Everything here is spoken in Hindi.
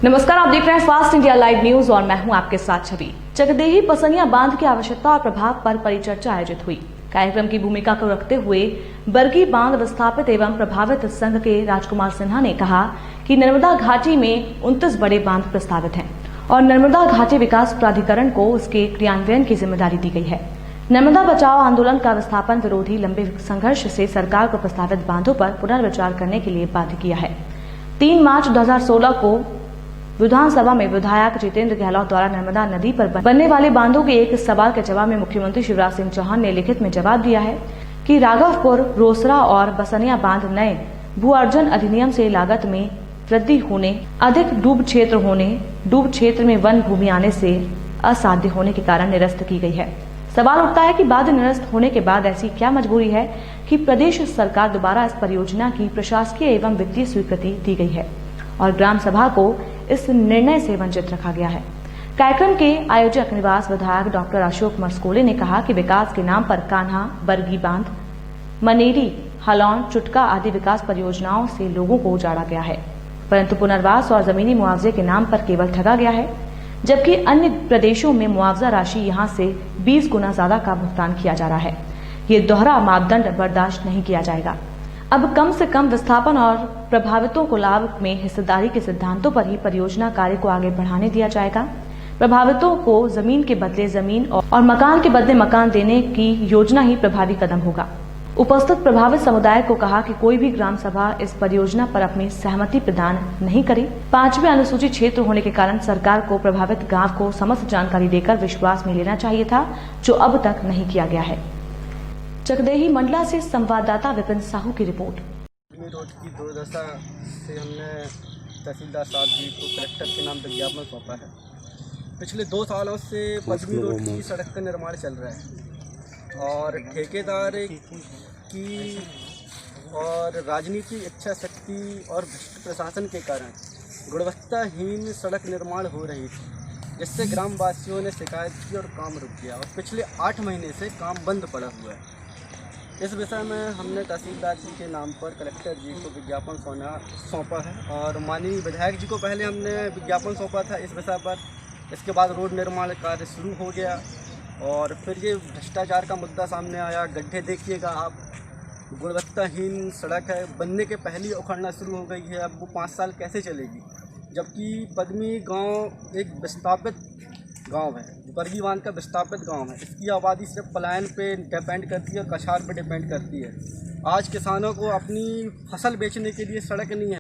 नमस्कार, आप देख रहे हैं फास्ट इंडिया लाइव न्यूज और मैं हूं आपके साथ छवि। चकदेही पसनिया बांध की आवश्यकता और प्रभाव पर परिचर्चा आयोजित हुई। कार्यक्रम की भूमिका को रखते हुए बरगी बांध विस्थापित एवं प्रभावित संघ के राजकुमार सिन्हा ने कहा कि नर्मदा घाटी में 29 बड़े बांध प्रस्तावित हैं और नर्मदा घाटी विकास प्राधिकरण को उसके क्रियान्वयन की जिम्मेदारी दी गई है। नर्मदा बचाओ आंदोलन का विस्थापन विरोधी लंबे संघर्ष से सरकार को प्रस्तावित बांधों पर पुनर्विचार करने के लिए बाध्य किया है। 3 मार्च 2016 को विधानसभा में विधायक जितेंद्र गहलोत द्वारा नर्मदा नदी पर बनने वाले बांधों के एक सवाल के जवाब में मुख्यमंत्री शिवराज सिंह चौहान ने लिखित में जवाब दिया है कि राघवपुर, रोसड़ा और बसनिया बांध नए भू अर्जन अधिनियम से लागत में वृद्धि होने, अधिक डूब क्षेत्र में वन भूमि आने से असाध्य होने के कारण निरस्त की गई है। सवाल उठता है कि बांध निरस्त होने के बाद ऐसी क्या मजबूरी है कि प्रदेश सरकार द्वारा इस परियोजना की प्रशासकीय एवं वित्तीय स्वीकृति दी गई है और ग्राम सभा को इस निर्णय से वंचित रखा गया है। कार्यक्रम के आयोजक निवास विधायक डॉक्टर अशोक मरस्कोले ने कहा कि विकास के नाम पर कान्हा, बरगी बांध, मनेरी, हलौन, चुटका आदि विकास परियोजनाओं से लोगों को उजाड़ा गया है, परंतु पुनर्वास और जमीनी मुआवजे के नाम पर केवल ठगा गया है, जबकि अन्य प्रदेशों में मुआवजा राशि यहां से 20 गुना ज्यादा का भुगतान किया जा रहा है। ये दोहरा मापदंड बर्दाश्त नहीं किया जाएगा। अब कम से कम विस्थापन और प्रभावितों को लाभ में हिस्सेदारी के सिद्धांतों पर ही परियोजना कार्य को आगे बढ़ाने दिया जाएगा। प्रभावितों को जमीन के बदले जमीन और मकान के बदले मकान देने की योजना ही प्रभावी कदम होगा। उपस्थित प्रभावित समुदाय को कहा कि कोई भी ग्राम सभा इस परियोजना पर अपनी सहमति प्रदान नहीं करे। 5वें अनुसूचित क्षेत्र होने के कारण सरकार को प्रभावित गांव को समस्त जानकारी देकर विश्वास में लेना चाहिए था, जो अब तक नहीं किया गया है। चकदेही मंडला से संवाददाता विपिन साहू की रिपोर्ट। रोड की दुर्दशा से हमने तहसीलदार साहब जी को कलेक्टर के नाम विज्ञापन सौंपा है। पिछले 2 सालों से पद्मी रोड की सड़क का निर्माण चल रहा है और ठेकेदार की और राजनीतिक इच्छा शक्ति और भ्रष्ट प्रशासन के कारण गुणवत्ताहीन सड़क निर्माण हो रही थी, जिससे ग्रामवासियों ने शिकायत की और काम रुक गया और पिछले 8 महीने से काम बंद पड़ा हुआ है। इस विषय में हमने तहसीलदार जी के नाम पर कलेक्टर जी को विज्ञापन सौंपा है और माननीय विधायक जी को पहले हमने विज्ञापन सौंपा था इस विषय पर। इसके बाद रोड निर्माण कार्य शुरू हो गया और फिर ये भ्रष्टाचार का मुद्दा सामने आया। गड्ढे देखिएगा आप, गुणवत्ताहीन सड़क है, बनने के पहले ही उखड़ना शुरू हो गई है। अब वो 5 साल कैसे चलेगी, जबकि पद्मी गांव एक विस्थापित गांव है, बरगी बांध का विस्थापित गांव है। इसकी आबादी सिर्फ पलायन पे डिपेंड करती है और कछार पे डिपेंड करती है। आज किसानों को अपनी फसल बेचने के लिए सड़क नहीं है।